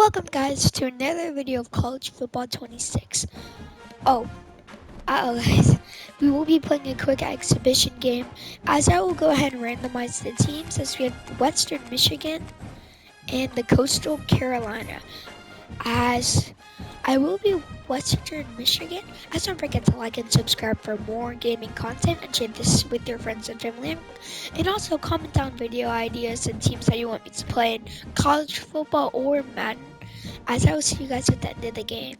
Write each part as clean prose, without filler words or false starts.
Welcome guys to another video of College Football 26. Oh, guys, we will be playing a quick exhibition game as I will go ahead and randomize the teams as we have Western Michigan and the Coastal Carolina. As I will be Western Michigan, as don't forget to like and subscribe for more gaming content and share this with your friends and family. And also comment down video ideas and teams that you want me to play in college football or Madden, as I will see you guys at the end of the game.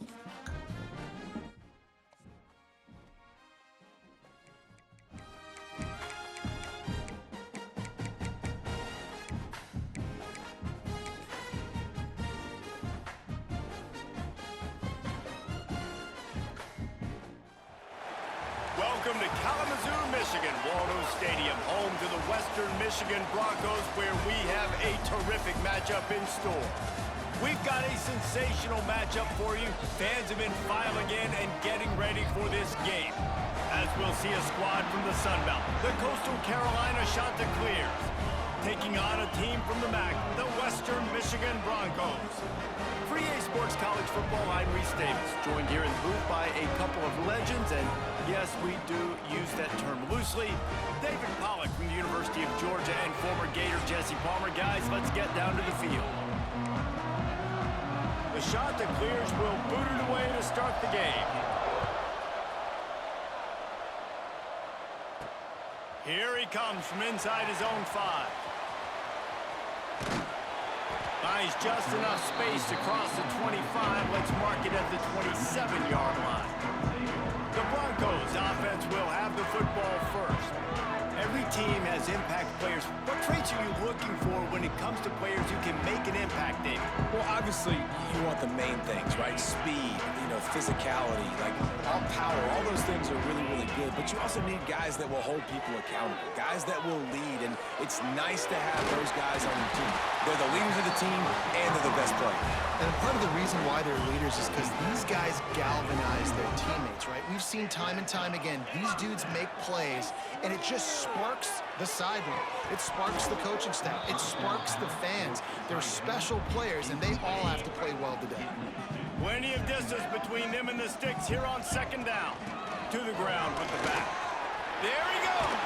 Welcome to Kalamazoo, Michigan, Waldo Stadium, home to the Western Michigan Broncos, where we have a terrific matchup in store. We've got a sensational matchup for you. Fans have been filing in and getting ready for this game. As we'll see a squad from the Sun Belt, the Coastal Carolina Chanticleers, taking on a team from the MAC, the Western Michigan Broncos. For EA Sports College Football, I'm Reese Davis, joined here in the booth by a couple of legends, and yes, we do use that term loosely. David Pollack from the University of Georgia and former Gator Jesse Palmer. Guys, let's get down to the field. The Chanticleers will boot it away to start the game. Here he comes from inside his own 5. Finds just enough space to cross the 25. Let's mark it at the 27-yard line. The Broncos offense will have the football first. Every team has impact players. What traits are you looking for when it comes to players who can make an impact, David? Well, obviously, you want the main things, right? Speed, physicality, like all power, all those things are really, really good. But you also need guys that will hold people accountable, guys that will lead. And it's nice to have those guys on your team. They're the leaders of the team, and they're the best players. And part of the reason why they're leaders is because these guys galvanize their teammates, right? We've seen time and time again, these dudes make plays, and it just sparks the sideline. It sparks the coaching staff. It sparks the fans. They're special players, and they all have to play well today. Plenty of distance between them and the sticks here on second down. To the ground with the back. There he goes.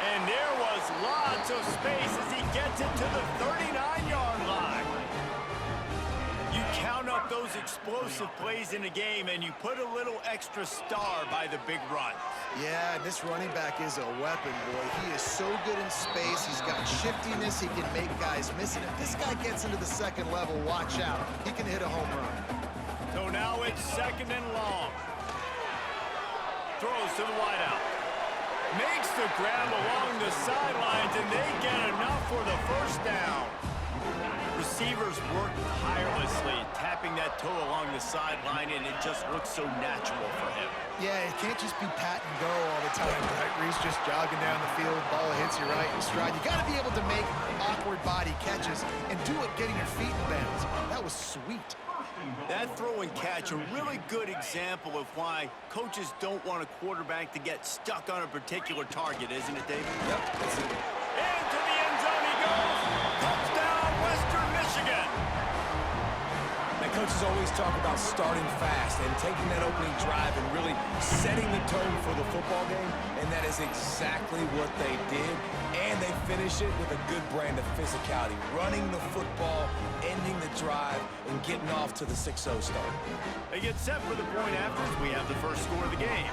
And there was lots of space as he gets it to the 39-yard line. You count up those explosive plays in a game, and you put a little extra star by the big run. Yeah, this running back is a weapon, boy. He is so good in space. He's got shiftiness. He can make guys miss it. If this guy gets into the second level, watch out. He can hit a home run. So now it's second and long. Throws to the wideout. Makes the grab along the sidelines, and they get enough for the first down. Receivers work tirelessly, tapping that toe along the sideline, and it just looks so natural for him. Yeah, it can't just be pat and go all the time, right? Reese just jogging down the field, ball hits you right in stride. You got to be able to make awkward body catches and do it getting your feet in bounds. That was sweet. That throw and catch, a really good example of why coaches don't want a quarterback to get stuck on a particular target, isn't it, David? Yep, that's it. Into the end zone he goes. Touchdown, Western Michigan. Now, coaches always talk about starting fast and taking that opening drive and really setting the tone for the football game, and that is exactly what they did. And they finish it with a good brand of physicality, running the football, ending the drive, and getting off to the 6-0 start. They get set for the point after as we have the first score of the game.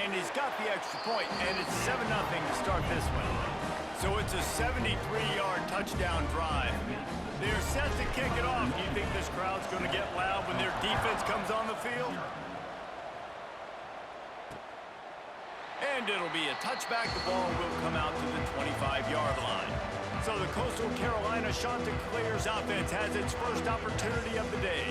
And he's got the extra point, and it's 7-0 to start this one. So it's a 73-yard touchdown drive. They're set to kick it off. Do you think this crowd's going to get loud when their defense comes on the field? And it'll be a touchback. The ball will come out to the 25-yard line. So the Coastal Carolina Chanticleers offense has its first opportunity of the day.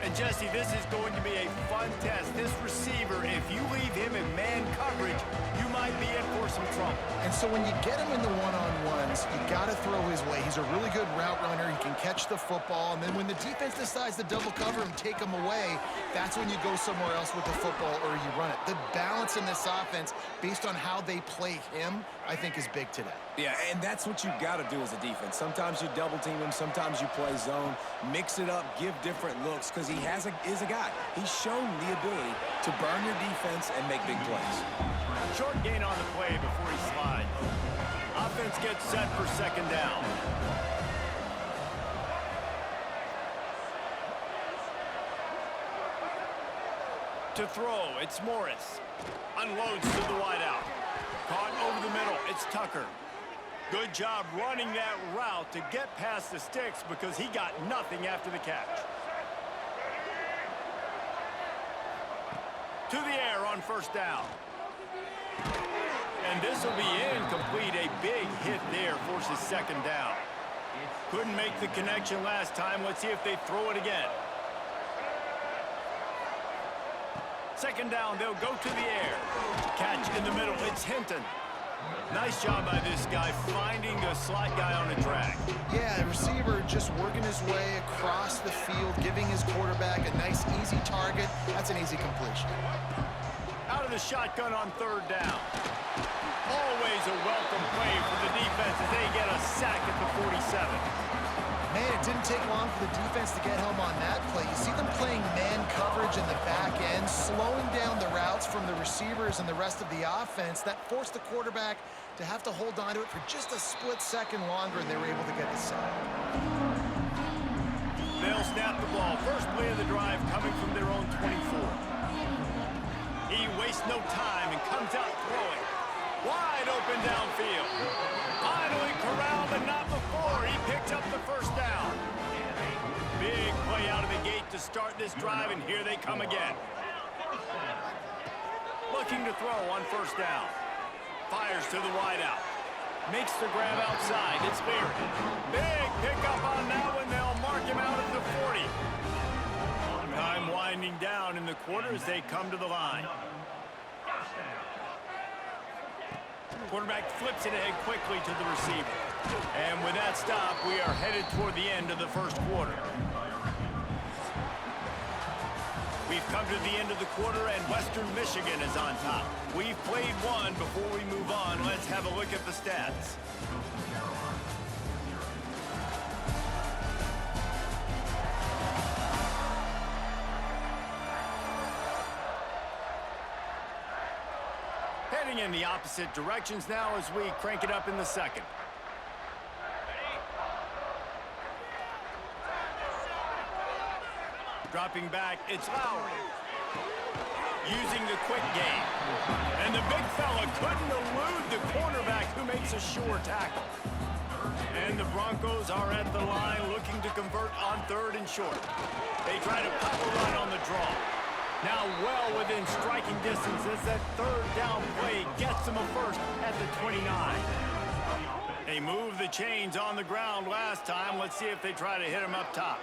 And Jesse, this is going to be a fun test. This receiver, if you leave him in man coverage, you might be in for some trouble. And so when you get him in the one-on-ones, you got to throw his way. He's a really good route runner. He can catch the football. And then when the defense decides to double cover him, take him away, that's when you go somewhere else with the football or you run it. The balance in this offense, based on how they play him, I think is big today. Yeah, and that's what you got to do as a defense. Sometimes you double team him, sometimes you play zone, mix it up, give different looks, because he is a guy. He's shown the ability to burn your defense and make big plays. Short gain on the play before he slides. Offense gets set for second down. To throw, it's Morris. Unloads to the wideout. Caught over the middle, it's Tucker. Good job running that route to get past the sticks because he got nothing after the catch. To the air on first down. And this will be incomplete. A big hit there forces second down. Couldn't make the connection last time. Let's see if they throw it again. Second down, they'll go to the air. Catch in the middle, it's Hinton. Nice job by this guy finding the slot guy on a drag. Yeah, the receiver just working his way across the field, giving his quarterback a nice, easy target. That's an easy completion. Out of the shotgun on third down. Always a welcome play for the defense as they get a sack at the 47. Man, it didn't take long for the defense to get home on that play. You see them playing man coverage in the back end, slowing down the routes from the receivers and the rest of the offense. That forced the quarterback to have to hold on to it for just a split second longer, and they were able to get the sack. They'll snap the ball. First play of the drive coming from their own 24. He wastes no time and comes out throwing. Wide open downfield. Finally corralled, but not before. He picked up the first down. Big play out of the gate to start this drive, and here they come again. Looking to throw on first down. Fires to the wideout. Makes the grab outside. It's Berry. Big pickup on that one. They'll mark him out at the 40. Time winding down in the quarter as they come to the line. Quarterback flips it ahead quickly to the receiver. And with that stop, we are headed toward the end of the first quarter. We've come to the end of the quarter, and Western Michigan is on top. We've played one. Before we move on, let's have a look at the stats. Heading in the opposite directions now as we crank it up in the second. Dropping back, it's Lowry. Using the quick game. And the big fella couldn't elude the cornerback who makes a sure tackle. And the Broncos are at the line looking to convert on third and short. They try to pop a run on the draw. Now well within striking distance as that third down play gets them a first at the 29. They moved the chains on the ground last time. Let's see if they try to hit him up top.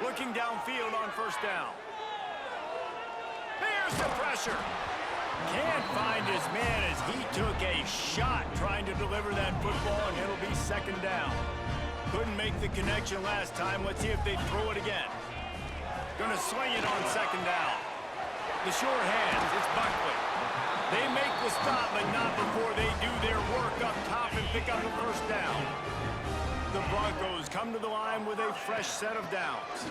Looking downfield on first down. There's the pressure. Can't find his man as he took a shot trying to deliver that football, and it'll be second down. Couldn't make the connection last time. Let's see if they throw it again. Gonna swing it on second down. The sure hands, it's Buckley. They make the stop, but not before they do their work up top and pick up the first down. The Broncos come to the line with a fresh set of downs.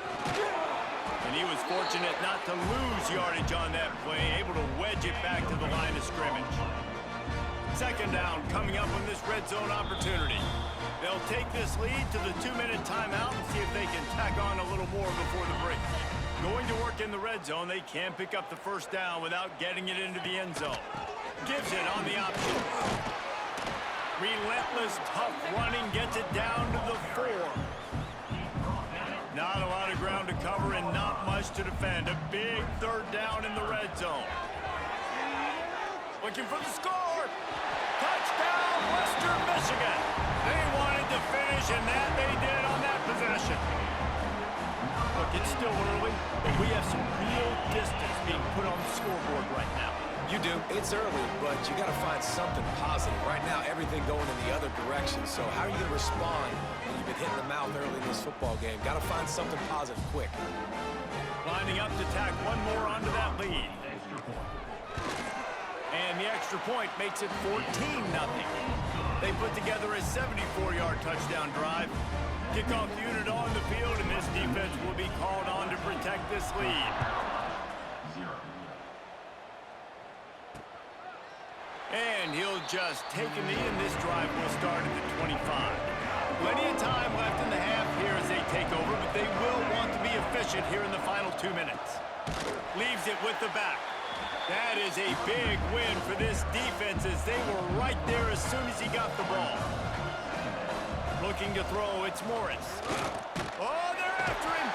And he was fortunate not to lose yardage on that play, able to wedge it back to the line of scrimmage. Second down coming up on this red zone opportunity. They'll take this lead to the 2-minute timeout and see if they can tack on a little more before the break. Going to work in the red zone, they can't pick up the first down without getting it into the end zone. Gives it on the option. Relentless, tough running, gets it down to the 4. Not a lot of ground to cover and not much to defend. A big third down in the red zone. Looking for the score. Touchdown, Western Michigan. They wanted to finish, and that they did on that possession. Look, it's still early, but we have some real distance being put on the scoreboard right now. You do. It's early, but you got to find something positive. Right now, everything going in the other direction. So how are you going to respond when you've been hitting the mouth early in this football game? Got to find something positive quick. Lining up to tack one more onto that lead. And the extra point makes it 14-0. They put together a 74-yard touchdown drive. Kickoff unit on the field, and this defense will be called on to protect this lead. And he'll just take a knee, and this drive will start at the 25. Plenty of time left in the half here as they take over, but they will want to be efficient here in the final 2 minutes. Leaves it with the back. That is a big win for this defense as they were right there as soon as he got the ball. Looking to throw, it's Morris. Oh, they're after him.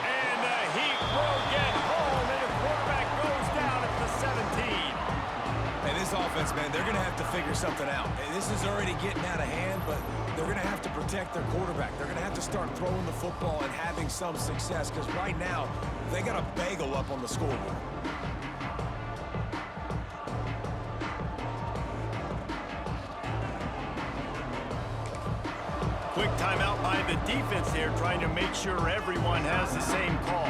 And the Heat will get home, and the quarterback goes down at the 17. And this offense, man, they're going to have to figure something out. And this is already getting out of hand, but they're going to have to protect their quarterback. They're going to have to start throwing the football and having some success because right now they got a bagel up on the scoreboard. Quick timeout by the defense there, trying to make sure everyone has the same call.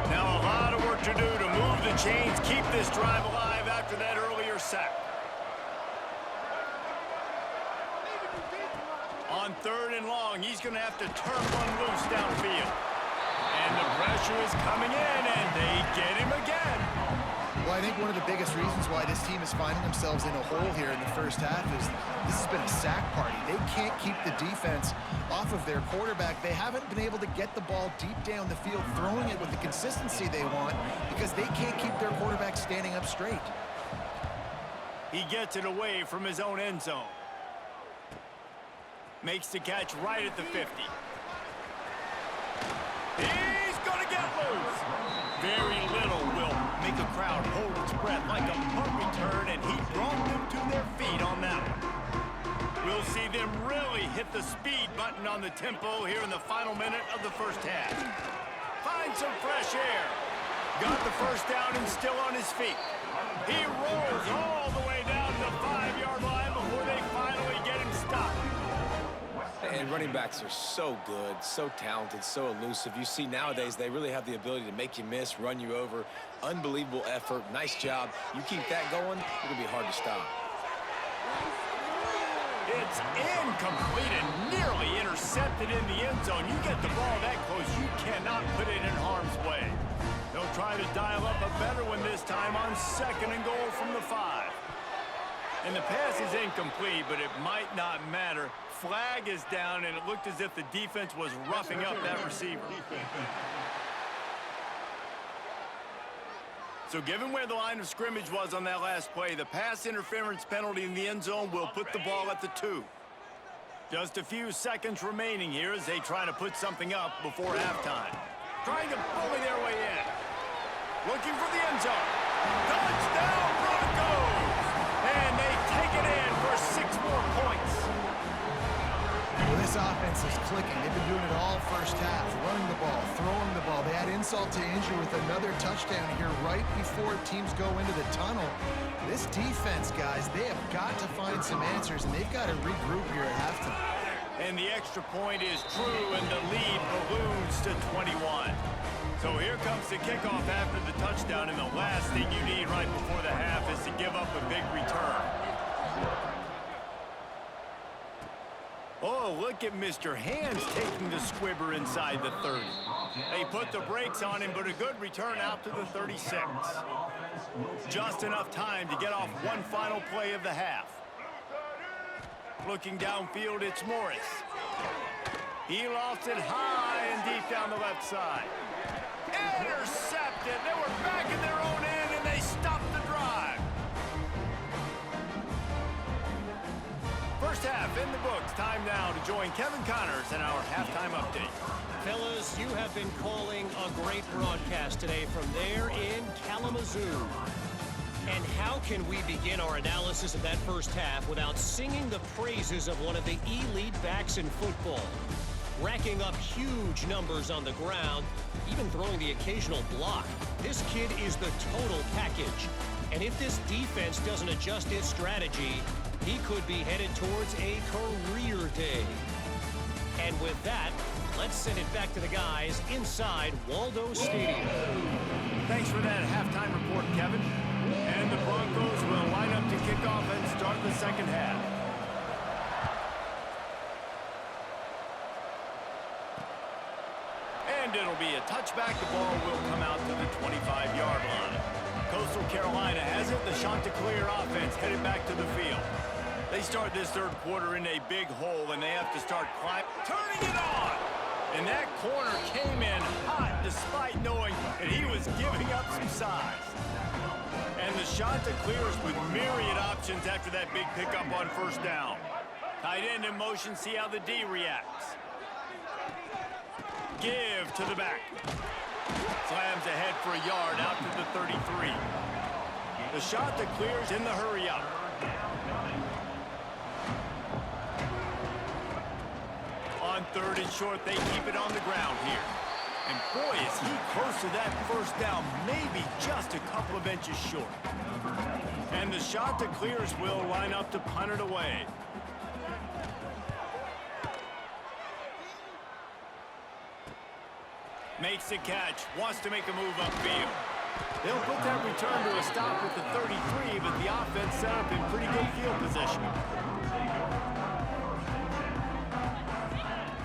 Now a lot of work to do to move the chains, keep this drive alive after that earlier sack. On 3rd and long, he's going to have to turn one loose downfield. And the pressure is coming in, and they get him again. Well, I think one of the biggest reasons why this team is finding themselves in a hole here in the first half is this has been a sack party. They can't keep the defense off of their quarterback. They haven't been able to get the ball deep down the field, throwing it with the consistency they want because they can't keep their quarterback standing up straight. He gets it away from his own end zone. Makes the catch right at the 50. He's going to get loose. Very little will make a crowd hold its breath like a punt return, and he brought them to their feet on that one. We'll see them really hit the speed button on the tempo here in the final minute of the first half. Find some fresh air. Got the first down and still on his feet. He rolls all the way down to the 5-yard line before they finally get him stopped. And running backs are so good, so talented, so elusive. You see nowadays they really have the ability to make you miss, run you over. Unbelievable effort. Nice job. You keep that going, it'll be hard to stop. It's incomplete and nearly intercepted in the end zone. You get the ball that close, you cannot put it in harm's way. They'll try to dial up a better one this time on 2nd and goal from the 5. And the pass is incomplete, but it might not matter. Flag is down, and it looked as if the defense was roughing up that receiver. So given where the line of scrimmage was on that last play, the pass interference penalty in the end zone will put the ball at the 2. Just a few seconds remaining here as they try to put something up before halftime. Trying to bully their way in. Looking for the end zone. Touchdown, Broncos! And they take it in for 6 more points. Well, this offense is clicking. They've been doing it all first half, running the ball, throwing the ball. They had insult to injury with another touchdown here right before teams go into the tunnel. This defense, guys, they have got to find some answers, and they've got to regroup here at halftime. And the extra point is true, and the lead balloons to 21. So here comes the kickoff after the touchdown, and the last thing you need right before the half is to give up a big return. Oh, look at Mr. Hands taking the squibber inside the 30. They put the brakes on him, but a good return out to the 36. Just enough time to get off one final play of the half. Looking downfield, it's Morris. He lofts it high and deep down the left side. Intercepted. They were back in their own end, and they stopped the drive. First half in the books. Time now to join Kevin Connors in our halftime update. Fellas, you have been calling a great broadcast today from there in Kalamazoo. And how can we begin our analysis of that first half without singing the praises of one of the elite backs in football? Racking up huge numbers on the ground, even throwing the occasional block. This kid is the total package. And if this defense doesn't adjust its strategy, he could be headed towards a career day. And with that, let's send it back to the guys inside Waldo Stadium. Thanks for that halftime report, Kevin. And the Broncos will line up to kick off and start the second half. And it'll be a touchback. The ball will come out to the 25-yard line. Coastal Carolina has it. The Chanticleer offense headed back to the field. They start this third quarter in a big hole, and they have to start climbing. Turning it on! And that corner came in hot despite knowing that he was giving up some size. And the Chanticleers with myriad options after that big pickup on first down. Tight end in motion, see how the D reacts. Give to the back. Slams ahead for a yard out to the 33. The Chanticleers in the hurry up. On third and short, they keep it on the ground here. And boy, is he close to that first down, maybe just a couple of inches short. And the Chanticleers will line up to punt it away. Makes the catch, wants to make a move upfield. They'll put that return to a stop with the 33, but the offense set up in pretty good field position.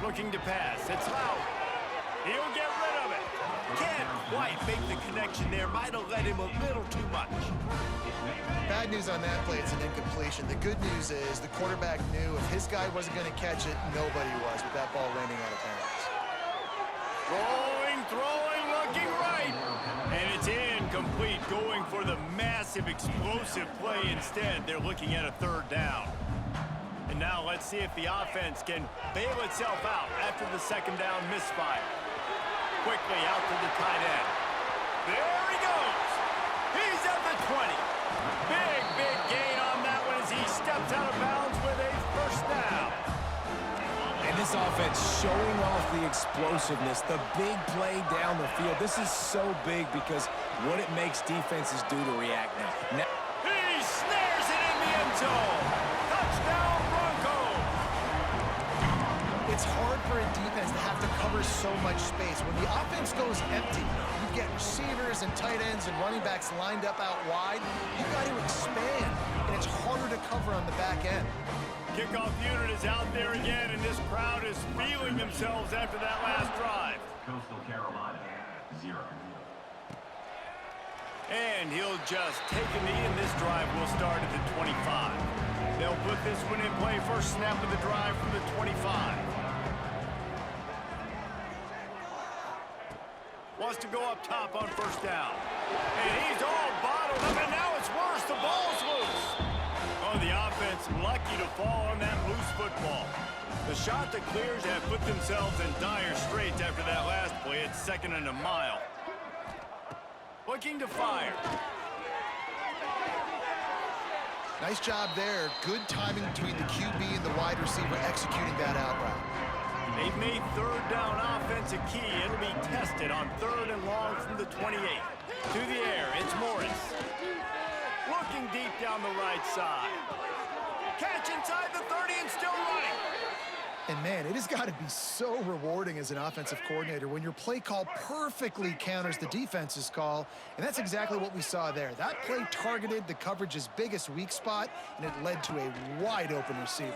Looking to pass, it's Loud. He'll get rid of it. Can't quite make the connection there. Might have let him a little too much. Bad news on that play, it's an incompletion. The good news is the quarterback knew if his guy wasn't going to catch it, nobody was with that ball landing out of bounds. Rolling, throwing, looking right. And it's incomplete, going for the massive, explosive play instead. They're looking at a third down. And now let's see if the offense can bail itself out after the second down misfire. Quickly out to the tight end. There he goes. He's at the 20. Big gain on that one as he steps out of bounds with a first down. And this offense showing off the explosiveness, the big play down the field. This is so big because what it makes defenses do to react now. He snares it in the end zone. Touchdown, Broncos. It's hard for a defense to have to cover so much space. When the offense goes empty, you get receivers and tight ends and running backs lined up out wide. You got to expand, and it's harder to cover on the back end. Kickoff unit is out there again, and this crowd is feeling themselves after that last drive. Coastal Carolina, 0. And he'll just take a knee, and this drive will start at the 25. They'll put this one in play. First snap of the drive from the 25. Wants to go up top on first down. And he's all bottled up, and now it's worse. The ball's loose. Oh, the offense lucky to fall on that loose football. The Chanticleers have put themselves in dire straits after that last play. It's second and a mile. Looking to fire. Nice job there. Good timing between the QB and the wide receiver executing that out route. They've made third down offense a key. It'll be tested on third and long from the 28. To the air, it's Morris. Looking deep down the right side. Catch inside the 30 and still running. And man, it has got to be so rewarding as an offensive coordinator when your play call perfectly counters the defense's call. And that's exactly what we saw there. That play targeted the coverage's biggest weak spot, and it led to a wide open receiver.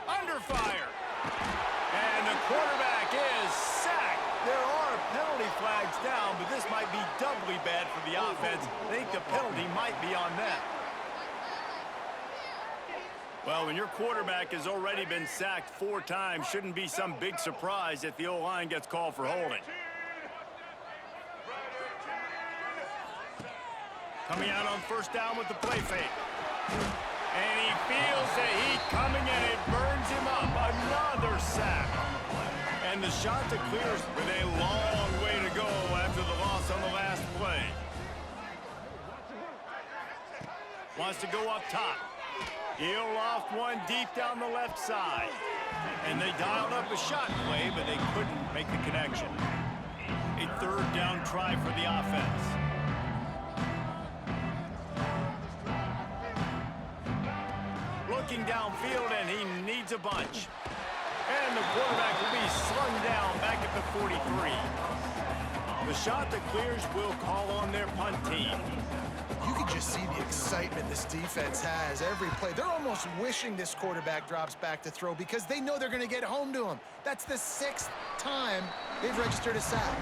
Under fire. And the quarterback is sacked. There are penalty flags down, but this might be doubly bad for the offense. I think the penalty might be on them. Well, when your quarterback has already been sacked 4 times, shouldn't be some big surprise if the O-line gets called for holding. Coming out on first down with the play fake. And he feels the heat coming, and it burns him up. Another sack. And the Chanticleers with a long way to go after the loss on the last play. Wants to go up top. He'll loft one deep down the left side. And they dialed up a shot play, but they couldn't make the connection. A third down try for the offense. field, and he needs a bunch. And the quarterback will be slung down back at the 43. The shot that clears will call on their punt team. You can just see the excitement this defense has every play. They're almost wishing this quarterback drops back to throw because they know they're going to get home to him. That's the 6th time they've registered a sack.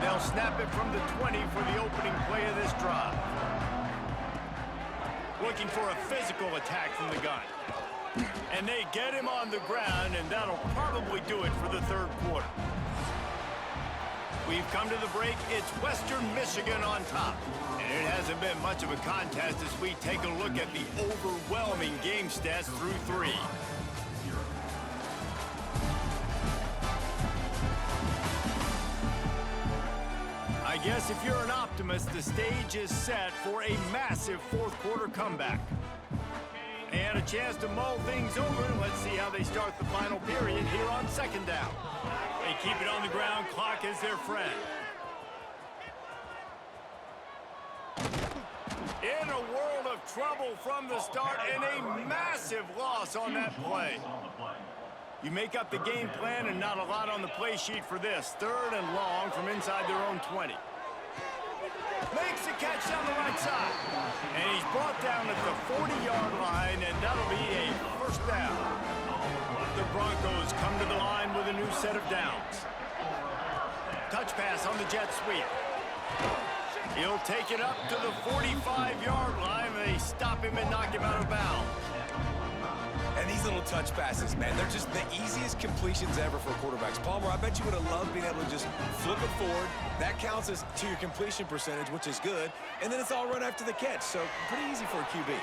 They'll snap it from the 20 for the opening play of this drive. Looking for a physical attack from the gun. And they get him on the ground, and that'll probably do it for the third quarter. We've come to the break. It's Western Michigan on top. And it hasn't been much of a contest as we take a look at the overwhelming game stats through 3. I guess if you're an optimist, the stage is set for a massive fourth quarter comeback. And a chance to mull things over. Let's see how they start the final period here on second down. They keep it on the ground. Clock is their friend. In a world of trouble from the start and a massive loss on that play. You make up the game plan and not a lot on the play sheet for this. Third and long from inside their own 20. Makes the catch down the right side. And he's brought down at the 40-yard line, and that'll be a first down. The Broncos come to the line with a new set of downs. Touch pass on the jet sweep. He'll take it up to the 45-yard line. They stop him and knock him out of bounds. And these little touch passes, man, they're just the easiest completions ever for quarterbacks. Palmer, I bet you would have loved being able to just flip it forward. That counts as to your completion percentage, which is good. And then it's all run after the catch, so pretty easy for a QB.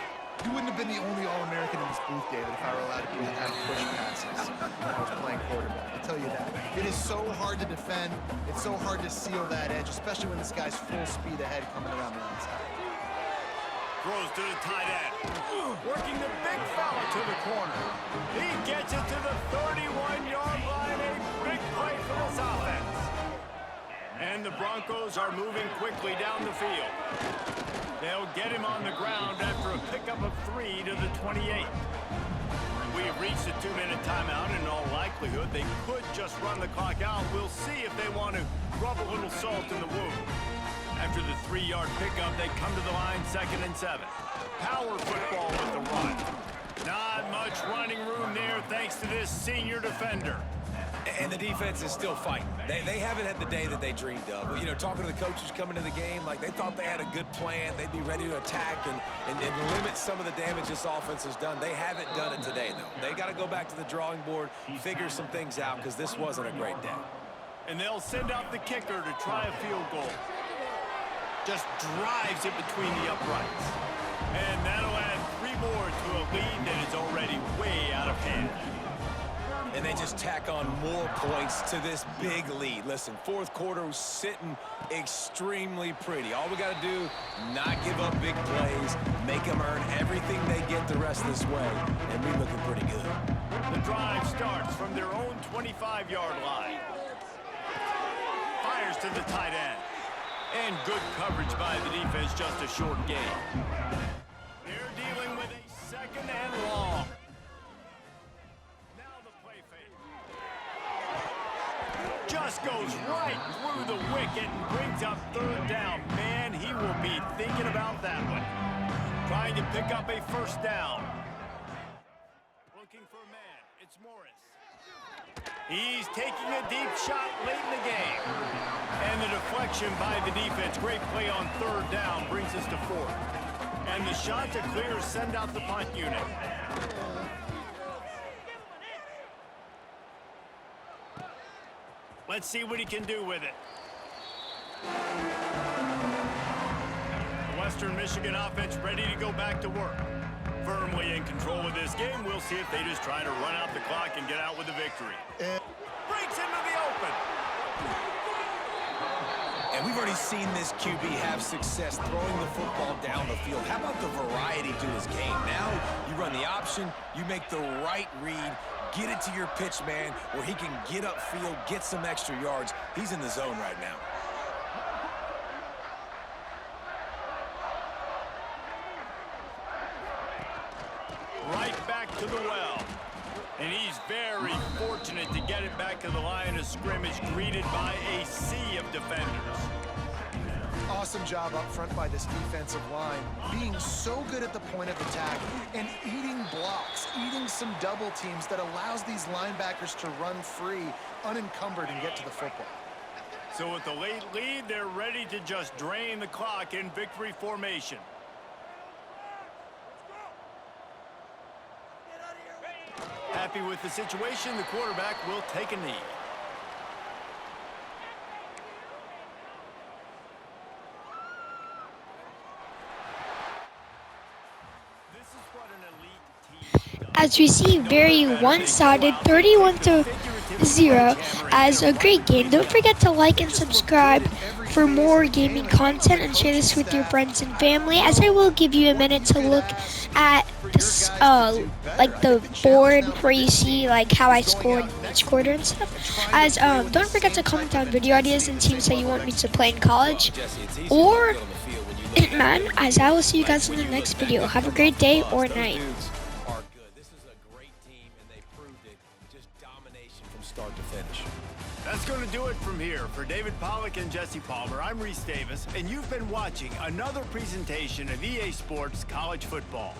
You wouldn't have been the only All-American in this booth, David, if I were allowed to be that push passes when I was playing quarterback. I'll tell you that. It is so hard to defend. It's so hard to seal that edge, especially when this guy's full speed ahead coming around the outside. Throws to the tight end. Working the big fella to the corner. He gets it to the 31-yard line. A big play for this offense. And the Broncos are moving quickly down the field. They'll get him on the ground after a pickup of 3 to the 28. We've reached a 2-minute timeout. In all likelihood, they could just run the clock out. We'll see if they want to rub a little salt in the wound. After the 3-yard pickup, they come to the line 2nd and 7. Power football with the run. Not much running room there thanks to this senior defender. And the defense is still fighting. They haven't had the day that they dreamed of. You know, talking to the coaches coming to the game, like they thought they had a good plan. They'd be ready to attack and limit some of the damage this offense has done. They haven't done it today, though. They got to go back to the drawing board, figure some things out, because this wasn't a great day. And they'll send out the kicker to try a field goal. Just drives it between the uprights. And that'll add 3 more to a lead that is already way out of hand. And they just tack on more points to this big lead. Listen, fourth quarter was sitting extremely pretty. All we got to do, not give up big plays, make them earn everything they get the rest of this way, and we're looking pretty good. The drive starts from their own 25-yard line. Fires to the tight end. And good coverage by the defense, just a short gain. They're dealing with a 2nd and long. Now the play fake. Just goes right through the wicket and brings up 3rd down. Man, he will be thinking about that one. Trying to pick up a first down. Looking for a man. It's Morris. He's taking a deep shot late in the game. And the deflection by the defense. Great play on 3rd down brings us to 4th. And the shot to clear send out the punt unit. Let's see what he can do with it. The Western Michigan offense ready to go back to work. Firmly in control of this game. We'll see if they just try to run out the clock and get out with a victory. Breaks into the open. And we've already seen this QB have success throwing the football down the field. How about the variety to his game? Now you run the option, you make the right read, get it to your pitch man where he can get upfield, get some extra yards. He's in the zone right now. And he's very fortunate to get it back to the line of scrimmage, greeted by a sea of defenders. Awesome job up front by this defensive line, being so good at the point of attack and eating blocks, eating some double teams that allows these linebackers to run free, unencumbered, and get to the football. So with the late lead, they're ready to just drain the clock in victory formation. Happy with the situation, the quarterback will take a knee. This is what an elite team does. As we see, very one-sided, 31-0 as a great game. Don't forget to like and subscribe for more gaming content and share this with your friends and family, as I will give you a minute to look at this, like the board where you see like how I scored each quarter and stuff. As don't forget to comment down video ideas and teams that you want me to play in college or Hitman, as I will see you guys in the next video. Have a great day or night. This is a great team, and they proved it. Just domination from start to finish. That's going to do it from here. For David Pollack and Jesse Palmer, I'm Reese Davis, and you've been watching another presentation of EA Sports College Football.